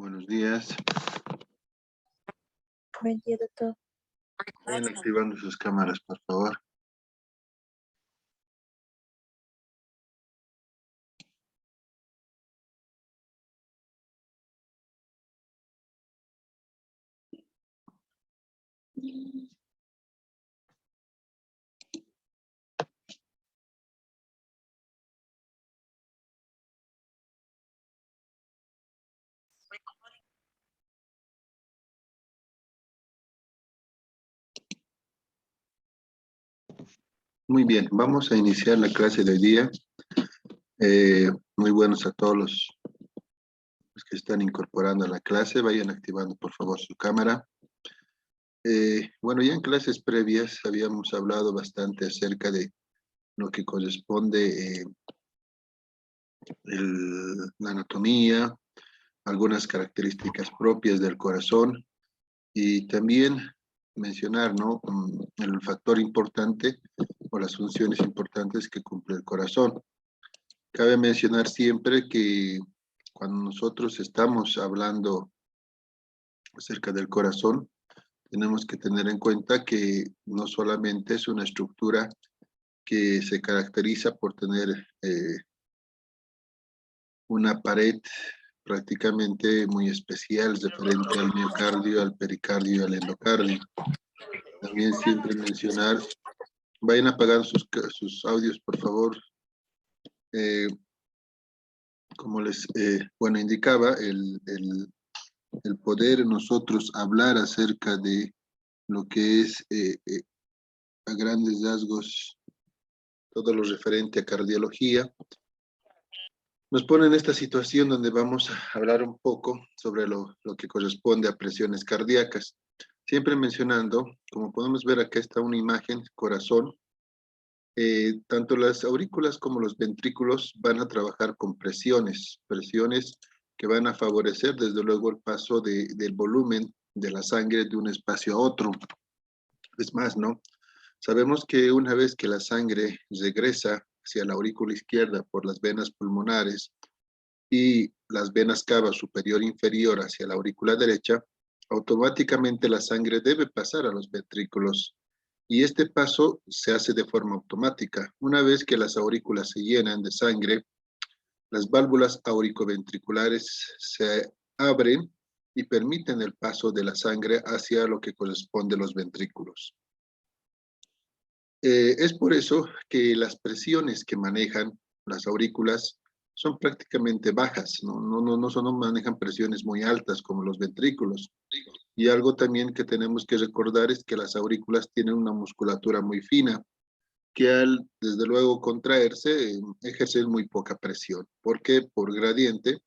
Buenos días. Buen día, doctor. Vayan activando sus cámaras, por favor. Muy bien, vamos a iniciar la clase de hoy día. Muy buenos a todos los que están incorporando a la clase. Vayan activando, por favor, su cámara. Bueno, ya en clases previas habíamos hablado bastante acerca de lo que corresponde la anatomía, algunas características propias del corazón y también mencionar, ¿no? El factor importante o las funciones importantes que cumple el corazón. Cabe mencionar siempre que cuando nosotros estamos hablando acerca del corazón, tenemos que tener en cuenta que no solamente es una estructura que se caracteriza por tener una pared prácticamente muy especial referente al miocardio, al pericardio y al endocardio. También siempre mencionar, vayan apagando sus audios, por favor. Como les indicaba, el poder nosotros hablar acerca de lo que es a grandes rasgos todo lo referente a cardiología, nos pone en esta situación donde vamos a hablar un poco sobre lo que corresponde a presiones cardíacas. Siempre mencionando, como podemos ver acá está una imagen, corazón, tanto las aurículas como los ventrículos van a trabajar con presiones que van a favorecer desde luego el paso del volumen de la sangre de un espacio a otro. Es más, ¿no? Sabemos que una vez que la sangre regresa hacia la aurícula izquierda por las venas pulmonares y las venas cava superior e inferior hacia la aurícula derecha, automáticamente la sangre debe pasar a los ventrículos. Y este paso se hace de forma automática. Una vez que las aurículas se llenan de sangre, las válvulas auricoventriculares se abren y permiten el paso de la sangre hacia lo que corresponde a los ventrículos. Es por eso que las presiones que manejan las aurículas son prácticamente bajas, no manejan presiones muy altas como los ventrículos. Y algo también que tenemos que recordar es que las aurículas tienen una musculatura muy fina, que al, desde luego, contraerse, ejercen muy poca presión, porque por gradiente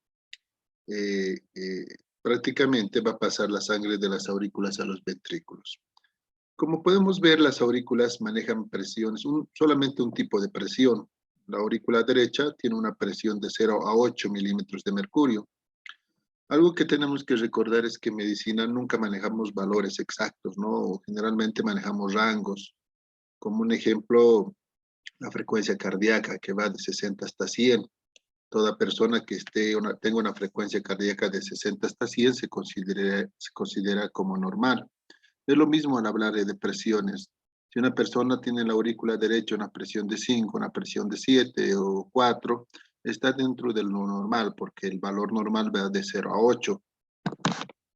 prácticamente va a pasar la sangre de las aurículas a los ventrículos. Como podemos ver, las aurículas manejan presiones, solamente un tipo de presión. La aurícula derecha tiene una presión de 0 a 8 milímetros de mercurio. Algo que tenemos que recordar es que en medicina nunca manejamos valores exactos, ¿no? Generalmente manejamos rangos. Como un ejemplo, la frecuencia cardíaca que va de 60 hasta 100. Toda persona que tenga una frecuencia cardíaca de 60 hasta 100 se considera como normal. Es lo mismo al hablar de presiones. Si una persona tiene en la aurícula derecha una presión de 5, una presión de 7 o 4, está dentro de lo normal, porque el valor normal va de 0 a 8.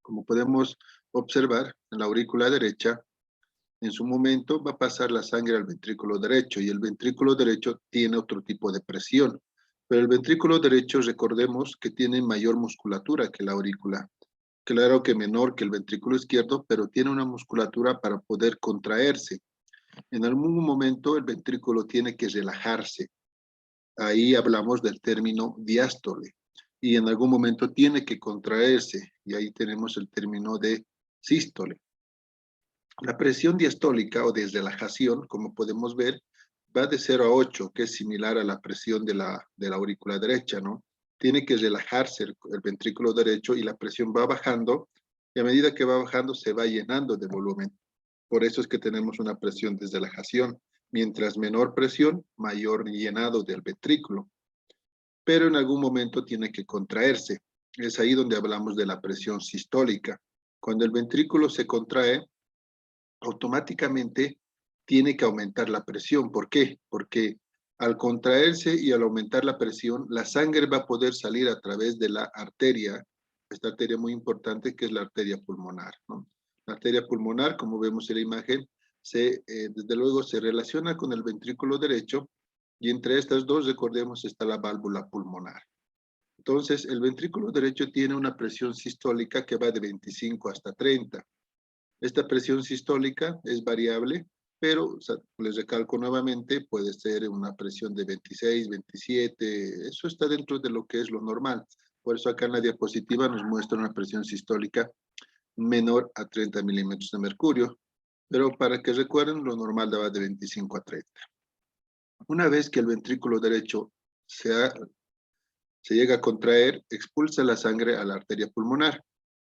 Como podemos observar, en la aurícula derecha, en su momento va a pasar la sangre al ventrículo derecho, y el ventrículo derecho tiene otro tipo de presión. Pero el ventrículo derecho, recordemos que tiene mayor musculatura que la aurícula. Claro que menor que el ventrículo izquierdo, pero tiene una musculatura para poder contraerse. En algún momento el ventrículo tiene que relajarse. Ahí hablamos del término diástole. Y en algún momento tiene que contraerse. Y ahí tenemos el término de sístole. La presión diastólica o de relajación, como podemos ver, va de 0 a 8, que es similar a la presión de la aurícula derecha, ¿no? Tiene que relajarse el ventrículo derecho y la presión va bajando, y a medida que va bajando se va llenando de volumen. Por eso es que tenemos una presión de relajación. Mientras menor presión, mayor llenado del ventrículo. Pero en algún momento tiene que contraerse. Es ahí donde hablamos de la presión sistólica. Cuando el ventrículo se contrae, automáticamente tiene que aumentar la presión. ¿Por qué? Porque al contraerse y al aumentar la presión, la sangre va a poder salir a través de la arteria, esta arteria muy importante que es la arteria pulmonar, ¿no? La arteria pulmonar, como vemos en la imagen, desde luego se relaciona con el ventrículo derecho y entre estas dos, recordemos, está la válvula pulmonar. Entonces, el ventrículo derecho tiene una presión sistólica que va de 25 hasta 30. Esta presión sistólica es variable, pero o sea, les recalco nuevamente, puede ser una presión de 26, 27, eso está dentro de lo que es lo normal. Por eso acá en la diapositiva nos muestra una presión sistólica menor a 30 milímetros de mercurio, pero para que recuerden, lo normal va de 25 a 30. Una vez que el ventrículo derecho se llega a contraer, expulsa la sangre a la arteria pulmonar.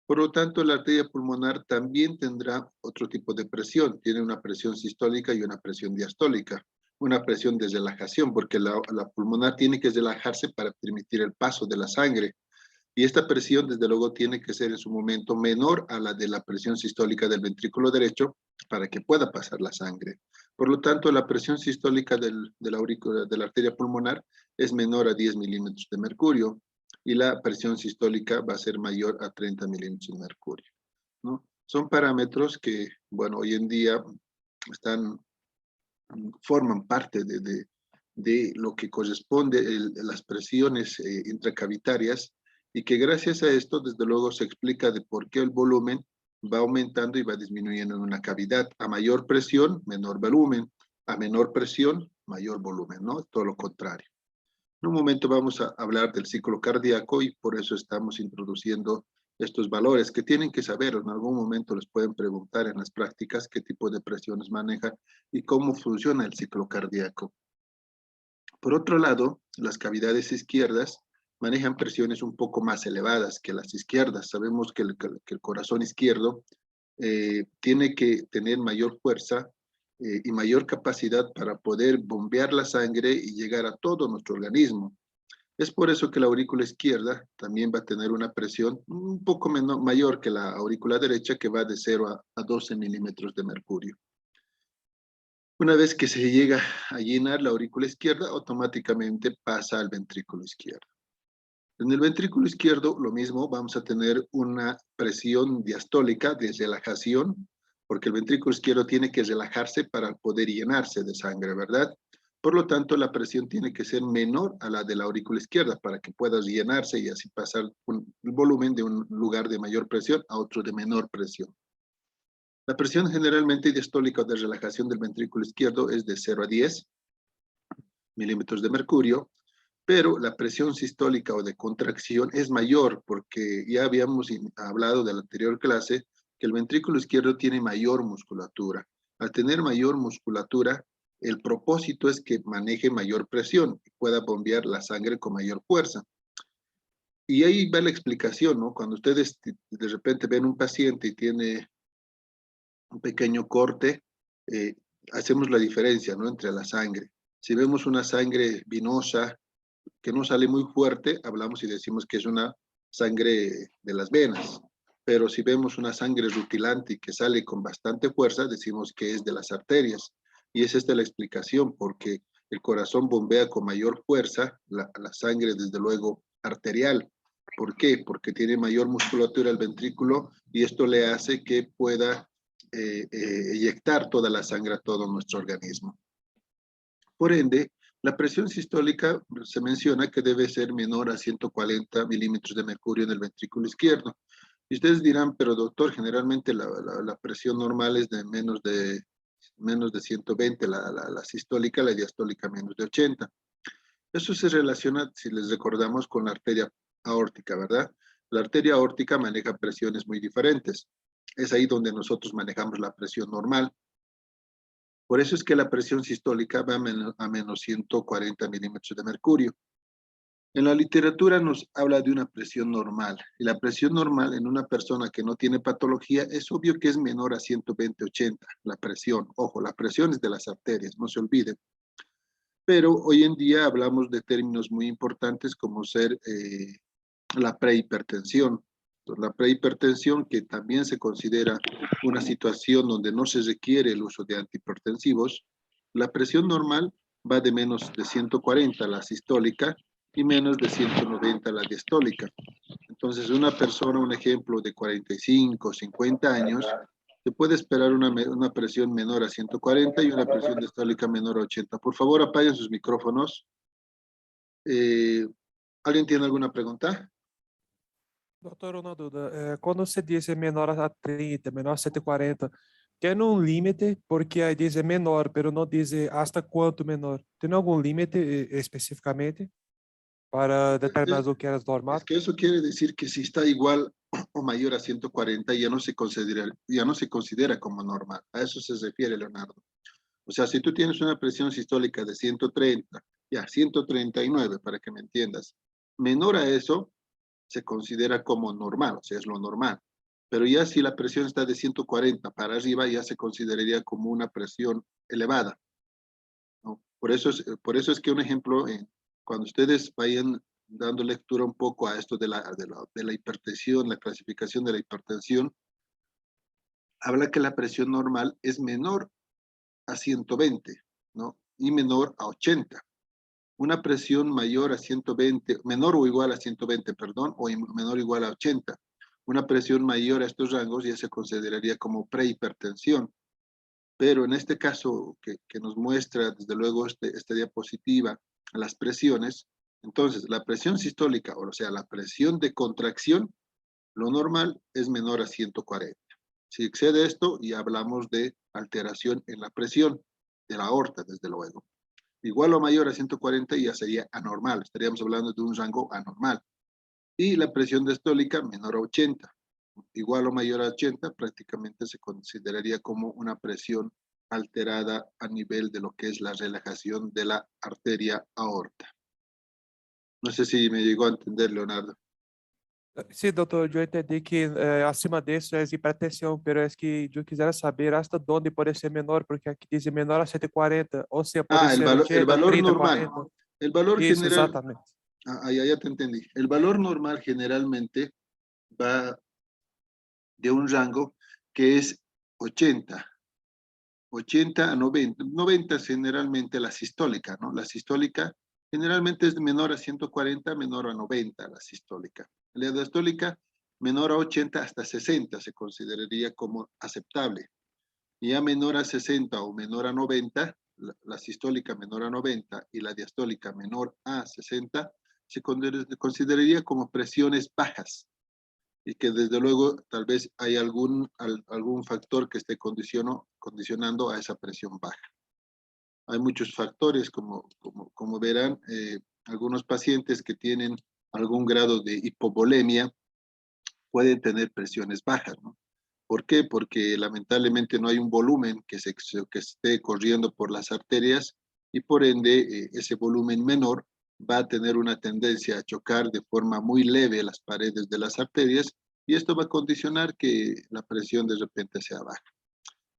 Por lo tanto, la arteria pulmonar también tendrá otro tipo de presión. Tiene una presión sistólica y una presión diastólica. Una presión de relajación, porque la pulmonar tiene que relajarse para permitir el paso de la sangre. Y esta presión, desde luego, tiene que ser en su momento menor a la de la presión sistólica del ventrículo derecho para que pueda pasar la sangre. Por lo tanto, la presión sistólica de la arteria pulmonar es menor a 10 milímetros de mercurio y la presión sistólica va a ser mayor a 30 milímetros de mercurio, ¿no? Son parámetros que, bueno, hoy en día forman parte de lo que corresponde las presiones intracavitarias y que gracias a esto, desde luego, se explica de por qué el volumen va aumentando y va disminuyendo en una cavidad. A mayor presión, menor volumen. A menor presión, mayor volumen, ¿no? Todo lo contrario. En un momento vamos a hablar del ciclo cardíaco y por eso estamos introduciendo estos valores que tienen que saber. En algún momento les pueden preguntar en las prácticas qué tipo de presiones maneja y cómo funciona el ciclo cardíaco. Por otro lado, las cavidades izquierdas manejan presiones un poco más elevadas que las izquierdas. Sabemos que el corazón izquierdo tiene que tener mayor fuerza y mayor capacidad para poder bombear la sangre y llegar a todo nuestro organismo. Es por eso que la aurícula izquierda también va a tener una presión un poco mayor que la aurícula derecha, que va de 0 a 12 milímetros de mercurio. Una vez que se llega a llenar la aurícula izquierda, automáticamente pasa al ventrículo izquierdo. En el ventrículo izquierdo, lo mismo, vamos a tener una presión diastólica de relajación, porque el ventrículo izquierdo tiene que relajarse para poder llenarse de sangre, ¿verdad? Por lo tanto, la presión tiene que ser menor a la de la aurícula izquierda para que pueda llenarse y así pasar el volumen de un lugar de mayor presión a otro de menor presión. La presión generalmente diastólica o de relajación del ventrículo izquierdo es de 0 a 10 milímetros de mercurio, pero la presión sistólica o de contracción es mayor porque ya habíamos hablado de la anterior clase que el ventrículo izquierdo tiene mayor musculatura. Al tener mayor musculatura, el propósito es que maneje mayor presión y pueda bombear la sangre con mayor fuerza. Y ahí va la explicación, ¿no? Cuando ustedes de repente ven un paciente y tiene un pequeño corte, hacemos la diferencia, ¿no? Entre la sangre. Si vemos una sangre venosa que no sale muy fuerte, hablamos y decimos que es una sangre de las venas. Pero si vemos una sangre rutilante y que sale con bastante fuerza, decimos que es de las arterias. Y es esta la explicación, porque el corazón bombea con mayor fuerza la sangre, desde luego, arterial. ¿Por qué? Porque tiene mayor musculatura el ventrículo y esto le hace que pueda eyectar toda la sangre a todo nuestro organismo. Por ende, la presión sistólica se menciona que debe ser menor a 140 milímetros de mercurio en el ventrículo izquierdo. Y ustedes dirán, pero doctor, generalmente la presión normal es de menos de 120, la sistólica, la diastólica menos de 80. Eso se relaciona, si les recordamos, con la arteria aórtica, ¿verdad? La arteria aórtica maneja presiones muy diferentes. Es ahí donde nosotros manejamos la presión normal. Por eso es que la presión sistólica va a menos 140 milímetros de mercurio. En la literatura nos habla de una presión normal. Y la presión normal en una persona que no tiene patología es obvio que es menor a 120-80. La presión, ojo, la presión es de las arterias, no se olviden. Pero hoy en día hablamos de términos muy importantes como ser la prehipertensión. La prehipertensión, que también se considera una situación donde no se requiere el uso de antihipertensivos, la presión normal va de menos de 140 la sistólica y menos de 190 la diastólica. Entonces, una persona, un ejemplo de 45, 50 años, se puede esperar una presión menor a 140 y una presión diastólica menor a 80. Por favor, apaguen sus micrófonos. ¿Alguien tiene alguna pregunta? Doutor, uma dúvida. Quando você diz menor a 30, menor a 140, tem um limite? Porque aí diz menor, mas não diz hasta quanto menor. Tem algum limite especificamente para determinar o que é normal? Es que eso quiere decir que si está igual o mayor a 140 ya no se considera como normal. A eso se refiere Leonardo. O sea, si tú tienes una presión sistólica de 130, ya 139 para que me entiendas, menor a eso se considera como normal, o sea, es lo normal. Pero ya si la presión está de 140 para arriba, ya se consideraría como una presión elevada, ¿no? Por eso es que un ejemplo, cuando ustedes vayan dando lectura un poco a esto de la hipertensión, la clasificación de la hipertensión, habla que la presión normal es menor a 120, ¿no? Y menor a 80. Una presión mayor a 120, menor o igual a 120, perdón, o menor o igual a 80. Una presión mayor a estos rangos ya se consideraría como prehipertensión. Pero en este caso que nos muestra, desde luego, esta diapositiva, las presiones, entonces la presión sistólica, o sea, la presión de contracción, lo normal es menor a 140. Si excede esto, ya hablamos de alteración en la presión de la aorta, desde luego. Igual o mayor a 140 ya sería anormal, estaríamos hablando de un rango anormal. Y la presión diastólica menor a 80, igual o mayor a 80, prácticamente se consideraría como una presión alterada a nivel de lo que es la relajación de la arteria aorta. No sé si me llegó a entender, Leonardo. Sim, doutor, eu entendi que acima disso é hipertensão, mas é que eu quisera saber hasta onde pode ser menor, porque aqui diz menor a 140, ou seja, pode Ah, ser el 80, valor 30, normal. 40. El valor Isso, general, exatamente. ya te entendí. El valor normal generalmente va de un rango que es 80. 80 a 90. 90 es generalmente la sistólica, ¿no? La sistólica generalmente es menor a 140, menor a 90 la sistólica. La diastólica menor a 80 hasta 60 se consideraría como aceptable. Y ya menor a 60 o menor a 90, la sistólica menor a 90 y la diastólica menor a 60, se consideraría como presiones bajas y que desde luego tal vez hay algún factor que esté condicionando a esa presión baja. Hay muchos factores, como verán, algunos pacientes que tienen algún grado de hipovolemia pueden tener presiones bajas, ¿no? ¿Por qué? Porque lamentablemente no hay un volumen que esté corriendo por las arterias y por ende ese volumen menor va a tener una tendencia a chocar de forma muy leve las paredes de las arterias y esto va a condicionar que la presión de repente sea baja.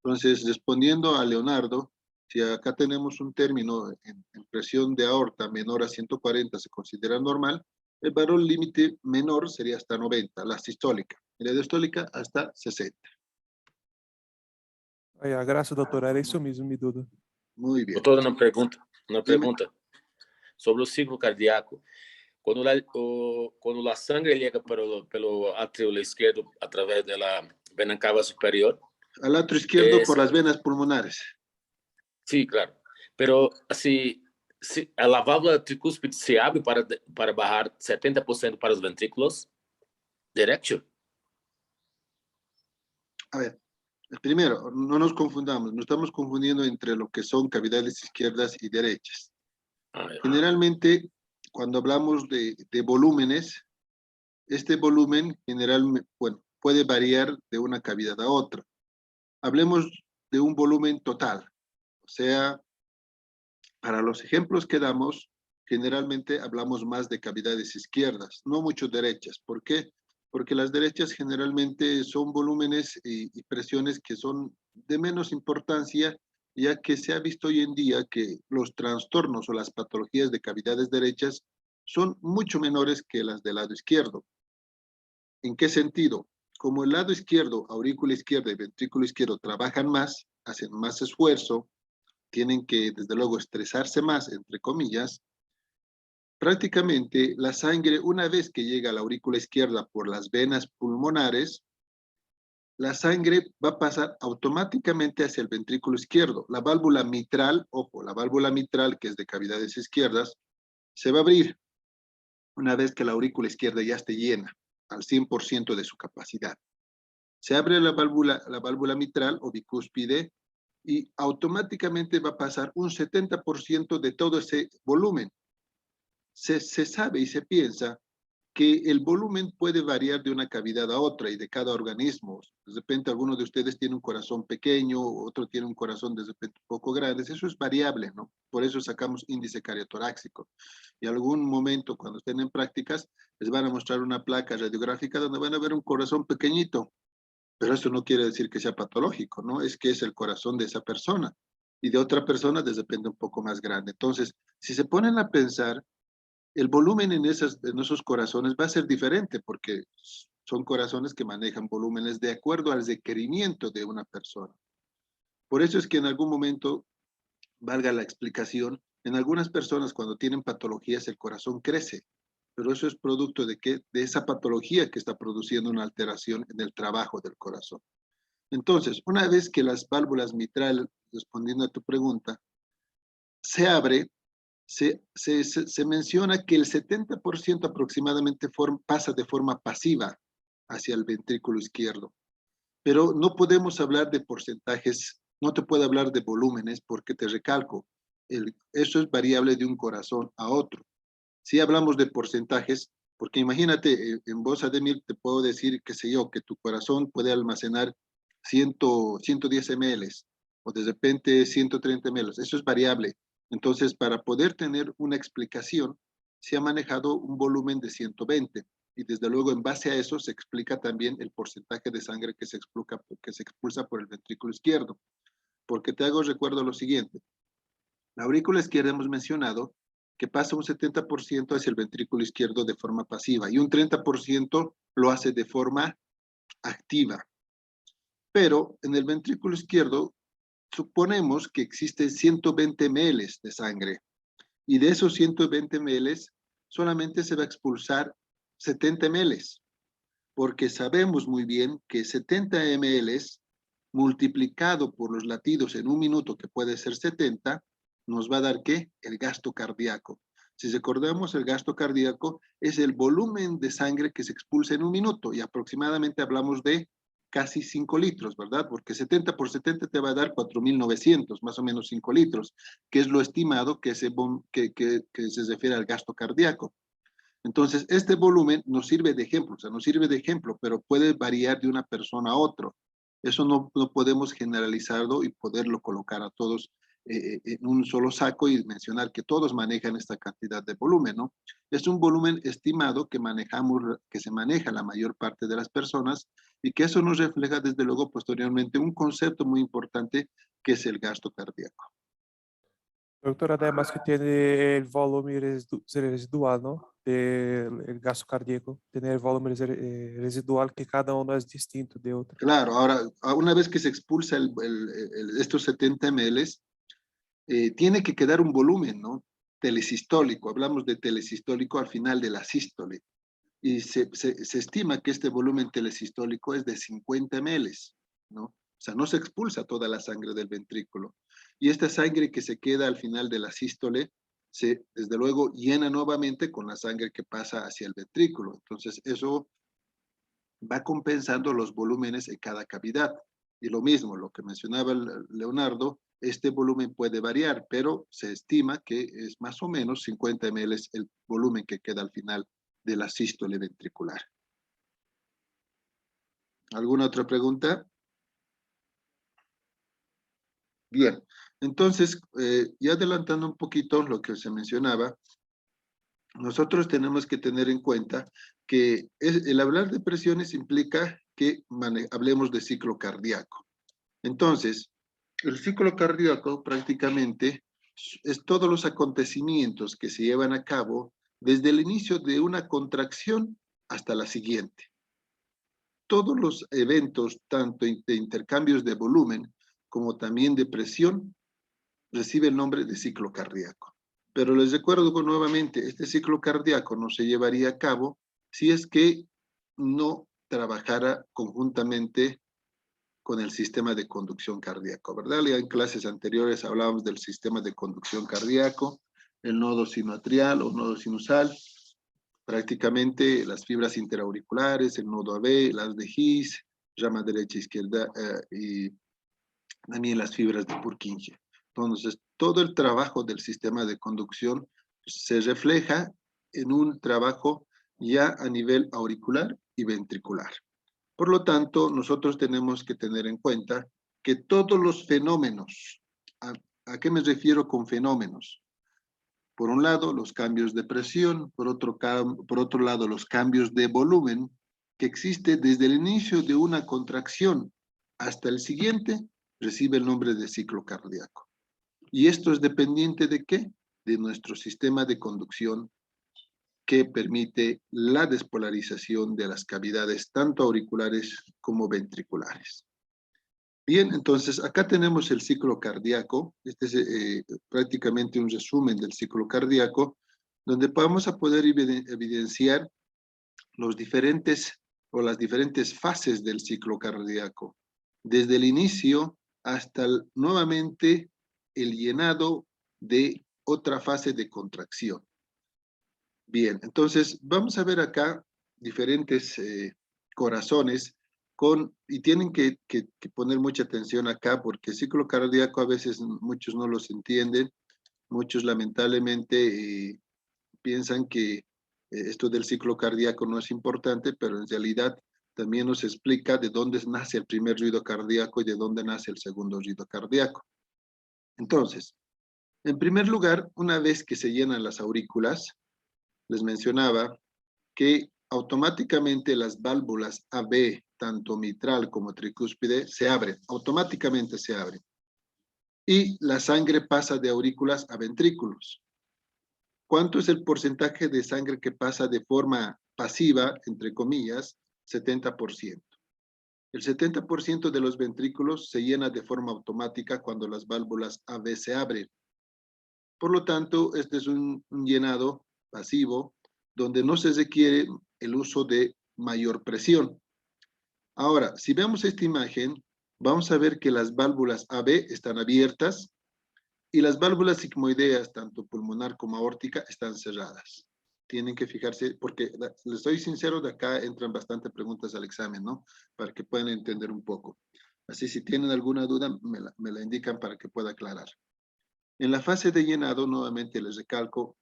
Entonces, respondiendo a Leonardo, si acá tenemos un término en presión de aorta menor a 140 se considera normal, el valor límite menor sería hasta 90, la sistólica, y la diastólica hasta 60. Aí, graças, doutor, era isso mesmo, me dúvida. Muy bien. Doutor, uma pergunta sobre o ciclo cardíaco. Quando a sangue chega pelo átrio esquerdo através da vena cava superior. Al atrio izquierdo por las venas pulmonares. Sí, claro. Pero si a válvula tricúspide se abre para bajar 70% para os ventrículos derecho. A ver, primero, no nos confundamos, no estamos confundiendo entre lo que son cavidades izquierdas y derechas. Generalmente, cuando hablamos de volúmenes, este volumen generalmente, bueno, puede variar de una cavidad a otra. Hablemos de un volumen total, o sea, para los ejemplos que damos, generalmente hablamos más de cavidades izquierdas, no mucho derechas. ¿Por qué? Porque las derechas generalmente son volúmenes y presiones que son de menos importancia, ya que se ha visto hoy en día que los trastornos o las patologías de cavidades derechas son mucho menores que las del lado izquierdo. ¿En qué sentido? Como el lado izquierdo, aurícula izquierda y ventrículo izquierdo trabajan más, hacen más esfuerzo, tienen que, desde luego, estresarse más, entre comillas, prácticamente la sangre, una vez que llega a la aurícula izquierda por las venas pulmonares, la sangre va a pasar automáticamente hacia el ventrículo izquierdo. La válvula mitral, ojo, la válvula mitral, que es de cavidades izquierdas, se va a abrir una vez que la aurícula izquierda ya esté llena, al 100% de su capacidad. Se abre la válvula mitral o bicúspide y automáticamente va a pasar un 70% de todo ese volumen. Se sabe y se piensa que el volumen puede variar de una cavidad a otra y de cada organismo. De repente alguno de ustedes tiene un corazón pequeño, otro tiene un corazón de repente un poco grande. Eso es variable, ¿no? Por eso sacamos índice cardiotorácico. Y algún momento, cuando estén en prácticas, les van a mostrar una placa radiográfica donde van a ver un corazón pequeñito. Pero eso no quiere decir que sea patológico, ¿no? Es que es el corazón de esa persona. Y de otra persona, de repente un poco más grande. Entonces, si se ponen a pensar, el volumen en esos corazones va a ser diferente porque son corazones que manejan volúmenes de acuerdo al requerimiento de una persona. Por eso es que en algún momento, valga la explicación, en algunas personas cuando tienen patologías el corazón crece, pero eso es producto de esa patología que está produciendo una alteración en el trabajo del corazón. Entonces, una vez que las válvulas mitral, respondiendo a tu pregunta, se abre, se menciona que el 70% aproximadamente pasa de forma pasiva hacia el ventrículo izquierdo. Pero no podemos hablar de porcentajes, no te puedo hablar de volúmenes porque te recalco, eso es variable de un corazón a otro. Si hablamos de porcentajes, porque imagínate, en voz Ademir te puedo decir, qué sé yo, que tu corazón puede almacenar 110 ml o de repente 130 ml, eso es variable. Entonces, para poder tener una explicación, se ha manejado un volumen de 120 y desde luego en base a eso se explica también el porcentaje de sangre que se expulsa por el ventrículo izquierdo. Porque te hago recuerdo lo siguiente, la aurícula izquierda hemos mencionado que pasa un 70% hacia el ventrículo izquierdo de forma pasiva y un 30% lo hace de forma activa. Pero en el ventrículo izquierdo suponemos que existen 120 ml de sangre y de esos 120 ml solamente se va a expulsar 70 ml, porque sabemos muy bien que 70 ml multiplicado por los latidos en un minuto, que puede ser 70, nos va a dar ¿qué? El gasto cardíaco. Si recordamos, el gasto cardíaco es el volumen de sangre que se expulsa en un minuto y aproximadamente hablamos de casi 5 litros, ¿verdad? Porque 70 por 70 te va a dar 4.900, más o menos 5 litros, que es lo estimado que se refiere al gasto cardíaco. Entonces, este volumen nos sirve de ejemplo, o sea, nos sirve de ejemplo, pero puede variar de una persona a otro. Eso no podemos generalizarlo y poderlo colocar a todos en un solo saco y mencionar que todos manejan esta cantidad de volumen, ¿no? Es un volumen estimado que se maneja la mayor parte de las personas y que eso nos refleja desde luego posteriormente un concepto muy importante que es el gasto cardíaco. Doctor, además que tiene el volumen residual, ¿no? El gasto cardíaco, tiene el volumen residual que cada uno es distinto de otro. Claro, ahora, una vez que se expulsa estos 70 ml, tiene que quedar un volumen, ¿no? Telesistólico, hablamos de telesistólico al final de la sístole, y se estima que este volumen telesistólico es de 50 ml, ¿no? O sea, no se expulsa toda la sangre del ventrículo. Y esta sangre que se queda al final de la sístole, desde luego llena nuevamente con la sangre que pasa hacia el ventrículo. Entonces, eso va compensando los volúmenes en cada cavidad. Y lo mismo, lo que mencionaba Leonardo, este volumen puede variar, pero se estima que es más o menos 50 ml el volumen que queda al final de la sístole ventricular. ¿Alguna otra pregunta? Bien, entonces, ya adelantando un poquito lo que se mencionaba, nosotros tenemos que tener en cuenta que el hablar de presiones implica que hablemos de ciclo cardíaco. Entonces, el ciclo cardíaco prácticamente es todos los acontecimientos que se llevan a cabo desde el inicio de una contracción hasta la siguiente. Todos los eventos, tanto de intercambios de volumen como también de presión, reciben el nombre de ciclo cardíaco. Pero les recuerdo nuevamente, este ciclo cardíaco no se llevaría a cabo si es que no trabajara conjuntamente con el sistema de conducción cardíaco, ¿verdad? Ya en clases anteriores hablábamos del sistema de conducción cardíaco, el nodo sinoatrial o nodo sinusal, prácticamente las fibras interauriculares, el nodo AB, las de His, rama derecha, izquierda y también las fibras de Purkinje. Entonces, todo el trabajo del sistema de conducción se refleja en un trabajo ya a nivel auricular y ventricular. Por lo tanto, nosotros tenemos que tener en cuenta que todos los fenómenos, ¿a qué me refiero con fenómenos? Por un lado, los cambios de presión, por otro lado, los cambios de volumen que existe desde el inicio de una contracción hasta el siguiente, recibe el nombre de ciclo cardíaco. ¿Y esto es dependiente de qué? De nuestro sistema de conducción que permite la despolarización de las cavidades tanto auriculares como ventriculares. Bien, entonces acá tenemos el ciclo cardíaco. Este es prácticamente un resumen del ciclo cardíaco, donde vamos a poder evidenciar los diferentes o las diferentes fases del ciclo cardíaco, desde el inicio hasta nuevamente el llenado de otra fase de contracción. Bien, entonces vamos a ver acá diferentes corazones y tienen que poner mucha atención acá porque el ciclo cardíaco a veces muchos no los entienden, muchos lamentablemente piensan que esto del ciclo cardíaco no es importante, pero en realidad también nos explica de dónde nace el primer ruido cardíaco y de dónde nace el segundo ruido cardíaco. Entonces, en primer lugar, una vez que se llenan las aurículas, les mencionaba que automáticamente las válvulas AB, tanto mitral como tricúspide, se abren, automáticamente se abren. Y la sangre pasa de aurículas a ventrículos. ¿Cuánto es el porcentaje de sangre que pasa de forma pasiva, entre comillas? 70%. El 70% de los ventrículos se llena de forma automática cuando las válvulas AB se abren. Por lo tanto, este es un llenado pasivo donde no se requiere el uso de mayor presión. Ahora, si vemos esta imagen, vamos a ver que las válvulas AB están abiertas y las válvulas sigmoideas, tanto pulmonar como aórtica, están cerradas. Tienen que fijarse, porque les soy sincero, de acá entran bastante preguntas al examen, ¿no? Para que puedan entender un poco. Así, si tienen alguna duda, me la indican para que pueda aclarar. En la fase de llenado, nuevamente les recalco,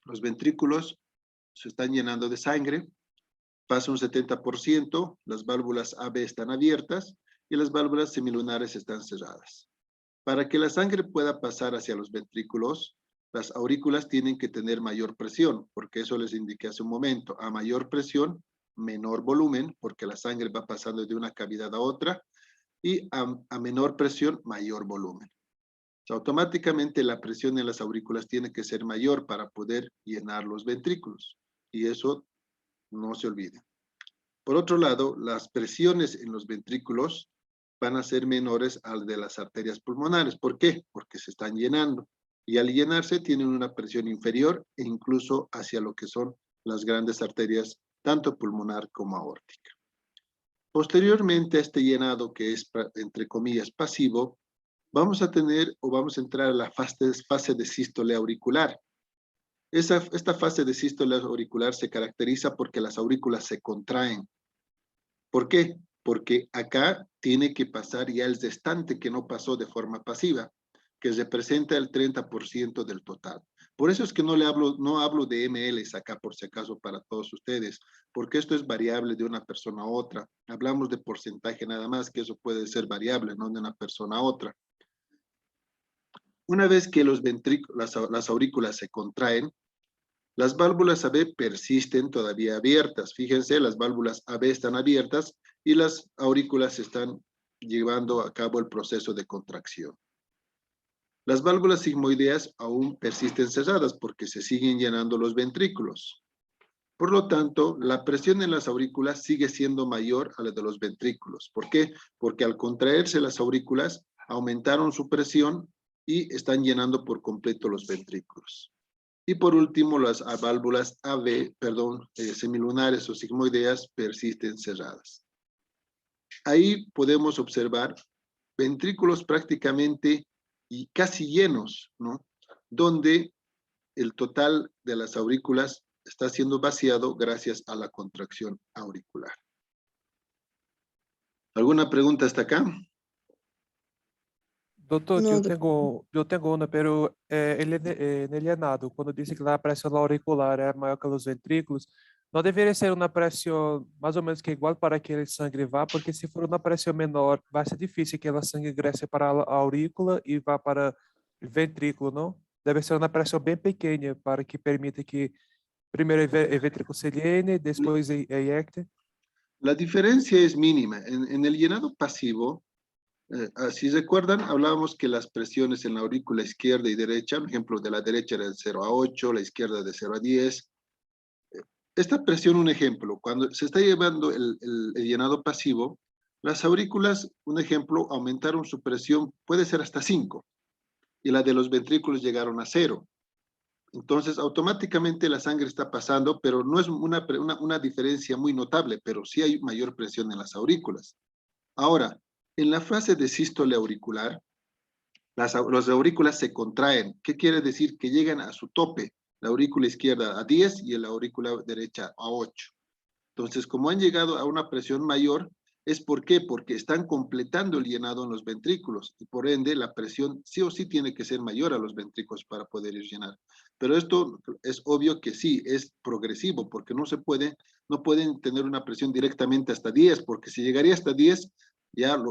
los ventrículos se están llenando de sangre, pasa un 70%, las válvulas AB están abiertas y las válvulas semilunares están cerradas. Para que la sangre pueda pasar hacia los ventrículos, las aurículas tienen que tener mayor presión, porque eso les indiqué hace un momento. A mayor presión, menor volumen, porque la sangre va pasando de una cavidad a otra, y a menor presión, mayor volumen. Automáticamente la presión en las aurículas tiene que ser mayor para poder llenar los ventrículos. Y eso no se olvide. Por otro lado, las presiones en los ventrículos van a ser menores al de las arterias pulmonares. ¿Por qué? Porque se están llenando. Y al llenarse tienen una presión inferior e incluso hacia lo que son las grandes arterias, tanto pulmonar como aórtica. Posteriormente a este llenado que es, entre comillas, pasivo, vamos a tener o vamos a entrar a la fase de sístole auricular. Esta fase de sístole auricular se caracteriza porque las aurículas se contraen. ¿Por qué? Porque acá tiene que pasar ya el restante que no pasó de forma pasiva, que representa el 30% del total. Por eso es que no hablo de mLs acá, por si acaso, para todos ustedes, porque esto es variable de una persona a otra. Hablamos de porcentaje nada más, que eso puede ser variable, no de una persona a otra. Una vez que las aurículas se contraen, las válvulas AB persisten todavía abiertas. Fíjense, las válvulas AB están abiertas y las aurículas están llevando a cabo el proceso de contracción. Las válvulas sigmoideas aún persisten cerradas porque se siguen llenando los ventrículos. Por lo tanto, la presión en las aurículas sigue siendo mayor a la de los ventrículos. ¿Por qué? Porque al contraerse las aurículas, aumentaron su presión y están llenando por completo los ventrículos. Y por último, las válvulas semilunares o sigmoideas persisten cerradas. Ahí podemos observar ventrículos prácticamente y casi llenos, ¿no? Donde el total de las aurículas está siendo vaciado gracias a la contracción auricular. ¿Alguna pregunta hasta acá? Doutor, No, eu tenho uma, pero no alienado, quando disse que a pressão auricular é maior que os ventrículos, não deveria ser uma pressão mais ou menos que igual para que o sangue vá, porque se for uma pressão menor, vai ser difícil que o sangue ingresse para a aurícula e vá para o ventrículo, não? Deve ser uma pressão bem pequena para que permita que primeiro o ventrículo se llene, depois ejecte. La diferencia es mínima. En el llenado pasivo, si recuerdan, hablábamos que las presiones en la aurícula izquierda y derecha, por ejemplo, de la derecha era de 0 a 8, la izquierda de 0 a 10. Esta presión, un ejemplo, cuando se está llevando el llenado pasivo, las aurículas, un ejemplo, aumentaron su presión, puede ser hasta 5, y la de los ventrículos llegaron a 0. Entonces, automáticamente la sangre está pasando, pero no es una diferencia muy notable, pero sí hay mayor presión en las aurículas. Ahora, en la fase de sístole auricular, las aurículas se contraen. ¿Qué quiere decir? Que llegan a su tope. La aurícula izquierda a 10 y la aurícula derecha a 8. Entonces, como han llegado a una presión mayor, ¿es por qué? Porque están completando el llenado en los ventrículos y por ende la presión sí o sí tiene que ser mayor a los ventrículos para poder ir llenar. Pero esto es obvio que sí, es progresivo porque no pueden tener una presión directamente hasta 10, porque si llegaría hasta 10, ya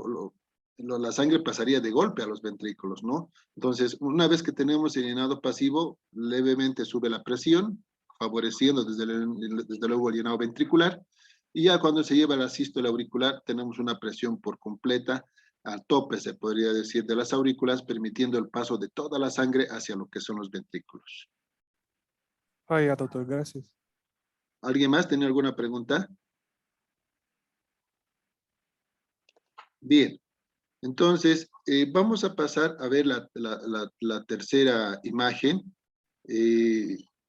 la sangre pasaría de golpe a los ventrículos, ¿no? Entonces, una vez que tenemos el llenado pasivo, levemente sube la presión, favoreciendo desde luego el llenado ventricular, y ya cuando se lleva la sístole auricular tenemos una presión por completa al tope, se podría decir, de las aurículas, permitiendo el paso de toda la sangre hacia lo que son los ventrículos. Aí, doutor, gracias. ¿Alguien más tiene alguna pregunta? Bien, entonces vamos a pasar a ver la tercera imagen.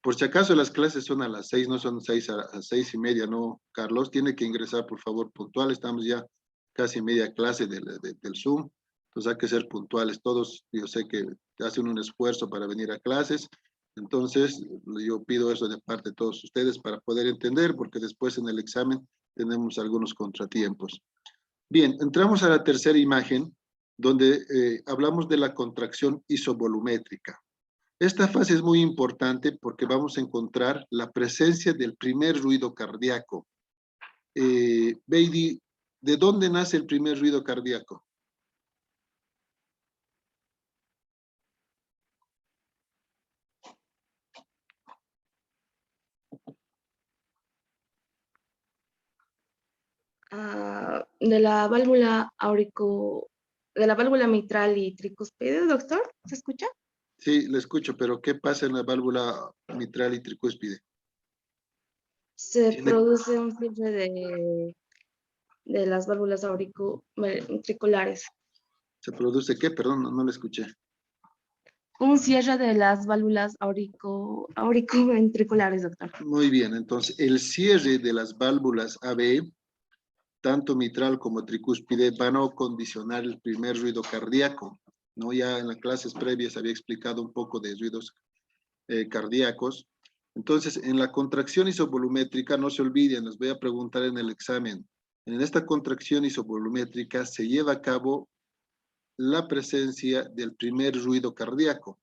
Por si acaso las clases son a las 6, no son 6 a 6:30, ¿no, Carlos? Tiene que ingresar, por favor, puntual. Estamos ya casi media clase del Zoom. Entonces hay que ser puntuales todos. Yo sé que hacen un esfuerzo para venir a clases. Entonces yo pido eso de parte de todos ustedes para poder entender, porque después en el examen tenemos algunos contratiempos. Bien, entramos a la tercera imagen, donde hablamos de la contracción isovolumétrica. Esta fase es muy importante porque vamos a encontrar la presencia del primer ruido cardíaco. Beidi, ¿de dónde nace el primer ruido cardíaco? De la válvula de la válvula mitral y tricúspide, doctor, ¿se escucha? Sí, le escucho, pero ¿qué pasa en la válvula mitral y tricúspide? Se produce un cierre de las válvulas auricular. ¿Se produce qué? Perdón, no le escuché. Un cierre de las válvulas auriculoventriculares, doctor. Muy bien, entonces el cierre de las válvulas AB, tanto mitral como tricúspide, van a condicionar el primer ruido cardíaco, ¿no? Ya en las clases previas había explicado un poco de ruidos cardíacos. Entonces, en la contracción isovolumétrica, no se olviden, les voy a preguntar en el examen, en esta contracción isovolumétrica se lleva a cabo la presencia del primer ruido cardíaco.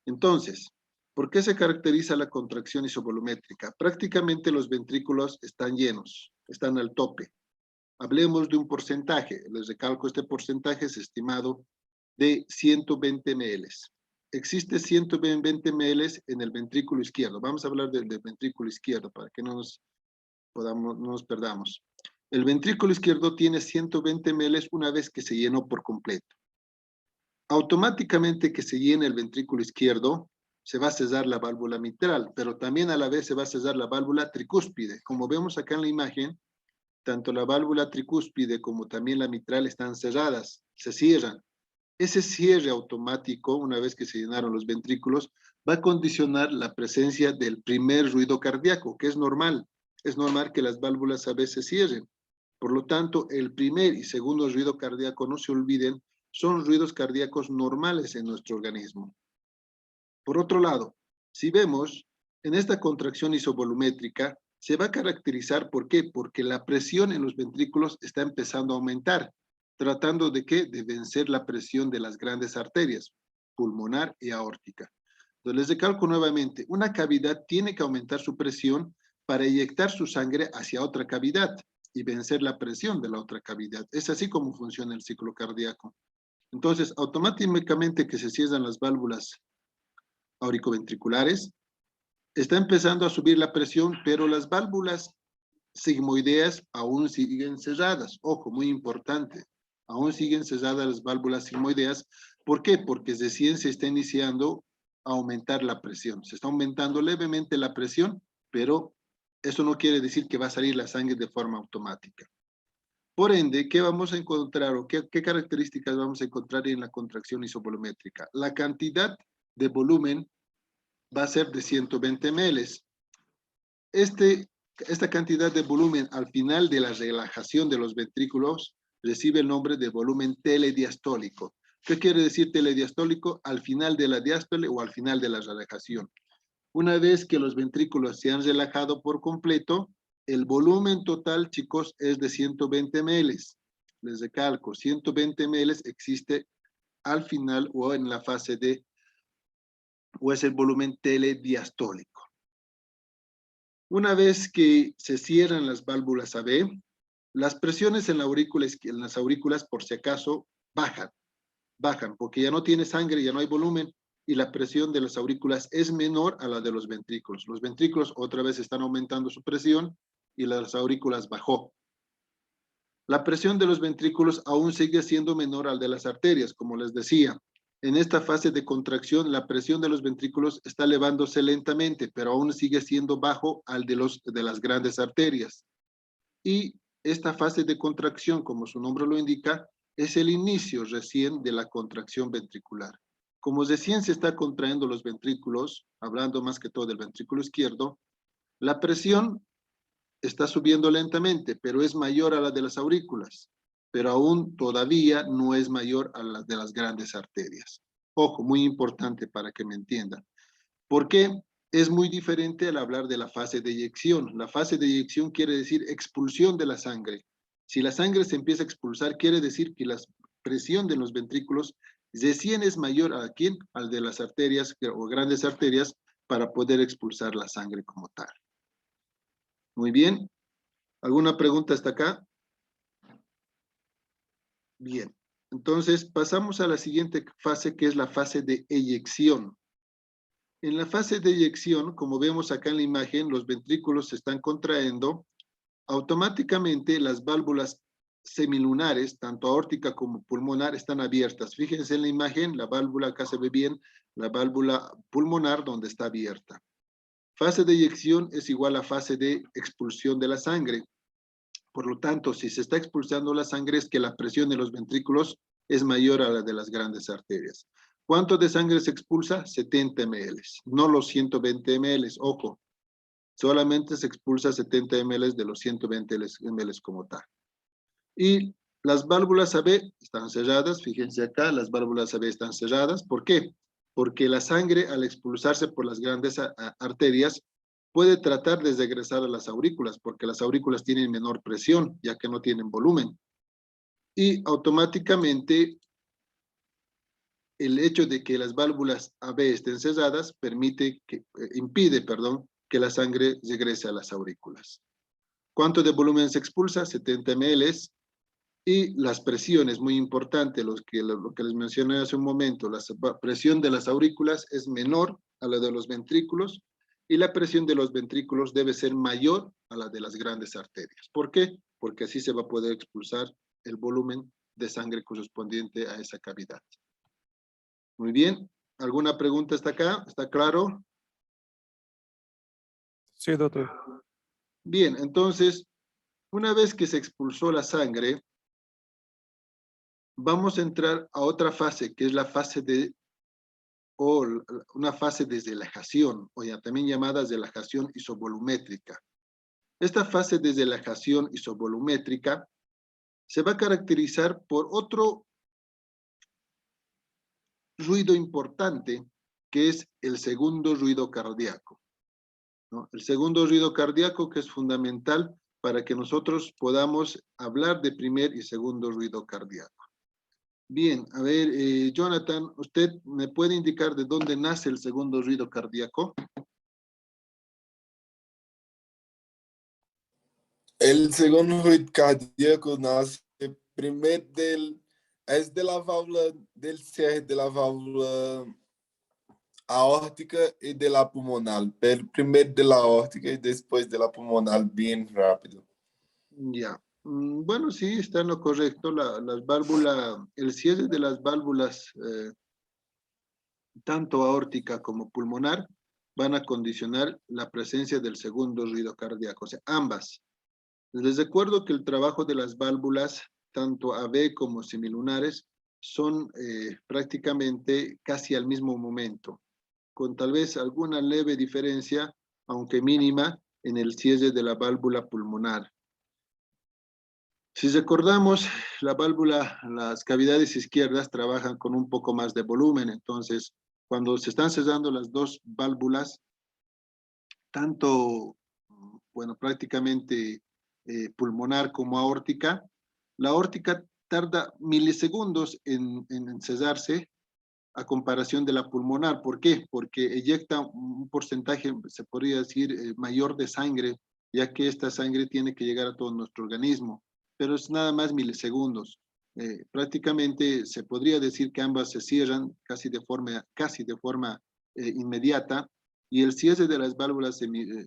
Entonces, ¿por qué se caracteriza la contracción isovolumétrica? Prácticamente los ventrículos están llenos, están al tope. Hablemos de un porcentaje, les recalco, este porcentaje es estimado de 120 ml. Existe 120 ml en el ventrículo izquierdo. Vamos a hablar del ventrículo izquierdo para que no nos perdamos. El ventrículo izquierdo tiene 120 ml una vez que se llenó por completo. automáticamente que se llene el ventrículo izquierdo, se va a cesar la válvula mitral, pero también a la vez se va a cesar la válvula tricúspide. Como vemos acá en la imagen, tanto la válvula tricúspide como también la mitral están cerradas, se cierran. Ese cierre automático, una vez que se llenaron los ventrículos, va a condicionar la presencia del primer ruido cardíaco, que es normal. Es normal que las válvulas a veces cierren. Por lo tanto, el primer y segundo ruido cardíaco, no se olviden, son ruidos cardíacos normales en nuestro organismo. Por otro lado, si vemos, en esta contracción isovolumétrica, se va a caracterizar, ¿por qué? Porque la presión en los ventrículos está empezando a aumentar. ¿Tratando de qué? De vencer la presión de las grandes arterias, pulmonar y aórtica. Entonces, les recalco nuevamente, una cavidad tiene que aumentar su presión para eyectar su sangre hacia otra cavidad y vencer la presión de la otra cavidad. Es así como funciona el ciclo cardíaco. Entonces, automáticamente que se cierran las válvulas auricoventriculares, está empezando a subir la presión, pero las válvulas sigmoideas aún siguen cerradas. Ojo, muy importante. Aún siguen cerradas las válvulas sigmoideas. ¿Por qué? Porque recién se está iniciando a aumentar la presión. Se está aumentando levemente la presión, pero eso no quiere decir que va a salir la sangre de forma automática. Por ende, ¿qué vamos a encontrar o qué características vamos a encontrar en la contracción isovolumétrica? La cantidad de volumen va a ser de 120 ml. Esta cantidad de volumen al final de la relajación de los ventrículos recibe el nombre de volumen telediastólico. ¿Qué quiere decir telediastólico? Al final de la diástole o al final de la relajación. Una vez que los ventrículos se han relajado por completo, el volumen total, chicos, es de 120 ml. Les recalco, 120 ml existe al final o en la fase de, o es el volumen telediastólico. Una vez que se cierran las válvulas AB, las presiones en las aurículas, por si acaso, bajan, porque ya no tiene sangre, ya no hay volumen, y la presión de las aurículas es menor a la de los ventrículos. Los ventrículos otra vez están aumentando su presión y las aurículas bajó. La presión de los ventrículos aún sigue siendo menor al de las arterias, como les decía. En esta fase de contracción, la presión de los ventrículos está elevándose lentamente, pero aún sigue siendo bajo al de las grandes arterias. Y esta fase de contracción, como su nombre lo indica, es el inicio recién de la contracción ventricular. Como recién se está contrayendo los ventrículos, hablando más que todo del ventrículo izquierdo, la presión está subiendo lentamente, pero es mayor a la de las aurículas, pero aún todavía no es mayor a la de las grandes arterias. Ojo, muy importante para que me entiendan. ¿Por qué? Es muy diferente al hablar de la fase de eyección. La fase de eyección quiere decir expulsión de la sangre. Si la sangre se empieza a expulsar, quiere decir que la presión de los ventrículos recién es mayor a ¿quién? Al de las arterias o grandes arterias para poder expulsar la sangre como tal. Muy bien. ¿Alguna pregunta hasta acá? Bien. Entonces, pasamos a la siguiente fase, que es la fase de eyección. En la fase de eyección, como vemos acá en la imagen, los ventrículos se están contrayendo. Automáticamente las válvulas semilunares, tanto aórtica como pulmonar, están abiertas. Fíjense en la imagen, la válvula, acá se ve bien, la válvula pulmonar donde está abierta. Fase de eyección es igual a fase de expulsión de la sangre. Por lo tanto, si se está expulsando la sangre es que la presión de los ventrículos es mayor a la de las grandes arterias. ¿Cuánto de sangre se expulsa? 70 ml, no los 120 ml, ojo. Solamente se expulsa 70 ml de los 120 ml como tal. Y las válvulas AB están cerradas, fíjense acá, las válvulas AB están cerradas. ¿Por qué? Porque la sangre al expulsarse por las grandes arterias puede tratar de regresar a las aurículas, porque las aurículas tienen menor presión, ya que no tienen volumen. Y automáticamente el hecho de que las válvulas AB estén cerradas impide que la sangre regrese a las aurículas. ¿Cuánto de volumen se expulsa? 70 ml. Y las presiones, muy importante, lo que les mencioné hace un momento, la presión de las aurículas es menor a la de los ventrículos y la presión de los ventrículos debe ser mayor a la de las grandes arterias. ¿Por qué? Porque así se va a poder expulsar el volumen de sangre correspondiente a esa cavidad. Muy bien. ¿Alguna pregunta hasta acá? ¿Está claro? Sí, doctor. Bien, entonces, una vez que se expulsó la sangre, vamos a entrar a otra fase, que es la fase de, o una fase de relajación, o ya también llamada relajación isovolumétrica. Esta fase de relajación isovolumétrica se va a caracterizar por otro ruido importante, que es el segundo ruido cardíaco, ¿no? El segundo ruido cardíaco, que es fundamental para que nosotros podamos hablar de primer y segundo ruido cardíaco. Bien, a ver, Jonathan, ¿usted me puede indicar de dónde nace el segundo ruido cardíaco? El segundo ruido cardíaco nace primeiro es de la válvula del cierre de la válvula aórtica y de la pulmonar, pero primero de la aórtica y después de la pulmonar, bien rápido. Ya. Bueno, sí, está en lo correcto. Las válvulas, el cierre de las válvulas, tanto aórtica como pulmonar, van a condicionar la presencia del segundo ruido cardíaco, o sea, ambas. Les recuerdo que el trabajo de las válvulas, tanto AB como semilunares, son prácticamente casi al mismo momento, con tal vez alguna leve diferencia, aunque mínima, en el cierre de la válvula pulmonar. Si recordamos, la válvula, las cavidades izquierdas trabajan con un poco más de volumen, entonces cuando se están cerrando las dos válvulas, tanto, bueno, prácticamente pulmonar como aórtica, la aórtica tarda milisegundos en cerrarse a comparación de la pulmonar. ¿Por qué? Porque eyecta un porcentaje, se podría decir, mayor de sangre, ya que esta sangre tiene que llegar a todo nuestro organismo, pero es nada más milisegundos. Prácticamente se podría decir que ambas se cierran casi de forma inmediata, y el cierre de las válvulas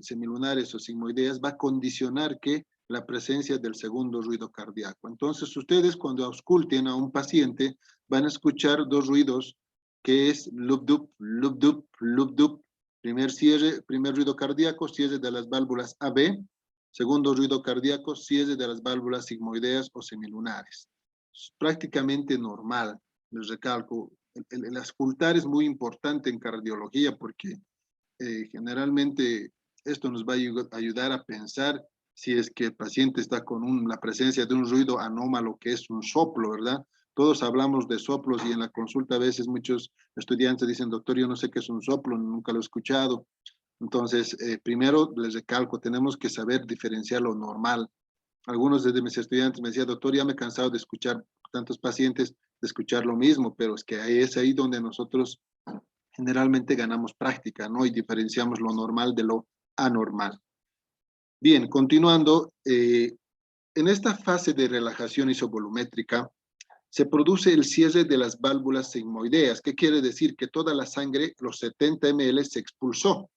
semilunares o sigmoideas va a condicionar que la presencia del segundo ruido cardíaco. Entonces, ustedes cuando ausculten a un paciente van a escuchar dos ruidos, que es loop-dup, loop-dup, loop-dup. Primer ruido cardíaco, cierre de las válvulas AB. Segundo ruido cardíaco, cierre de las válvulas sigmoideas o semilunares. Es prácticamente normal, les recalco. El auscultar es muy importante en cardiología porque generalmente esto nos va a ayudar a pensar si es que el paciente está con la presencia de un ruido anómalo, que es un soplo, ¿verdad? Todos hablamos de soplos y en la consulta a veces muchos estudiantes dicen, doctor, yo no sé qué es un soplo, nunca lo he escuchado. Entonces, primero les recalco, tenemos que saber diferenciar lo normal. Algunos de mis estudiantes me decían, doctor, ya me he cansado de escuchar tantos pacientes, de escuchar lo mismo, pero es que es ahí donde nosotros generalmente ganamos práctica, ¿no? Y diferenciamos lo normal de lo anormal. Bien, continuando, en esta fase de relajación isovolumétrica se produce el cierre de las válvulas sigmoideas. ¿Qué quiere decir? Que toda la sangre, los 70 ml, se expulsó,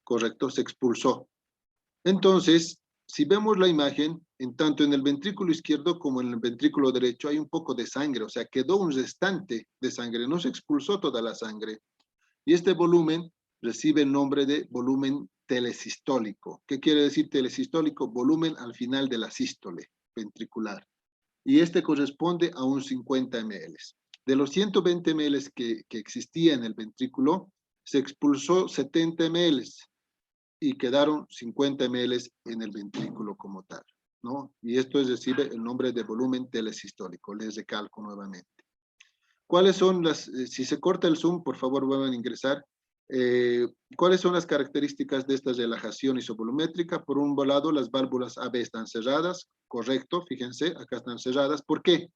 ¿correcto? Se expulsó. Entonces, si vemos la imagen, tanto en el ventrículo izquierdo como en el ventrículo derecho hay un poco de sangre, o sea, quedó un restante de sangre, no se expulsó toda la sangre. Y este volumen recibe el nombre de volumen telesistólico. ¿Qué quiere decir telesistólico? Volumen al final de la sístole ventricular. Y este corresponde a un 50 ml. De los 120 ml que existía en el ventrículo, se expulsó 70 ml y quedaron 50 ml en el ventrículo como tal, ¿no? Y esto recibe el nombre de volumen telesistólico. Les recalco nuevamente. ¿Cuáles son si se corta el zoom, por favor vuelvan a ingresar? ¿Cuáles son las características de esta relajación isovolumétrica? Por un lado, las válvulas AB están cerradas, correcto, fíjense, acá están cerradas. ¿Por qué?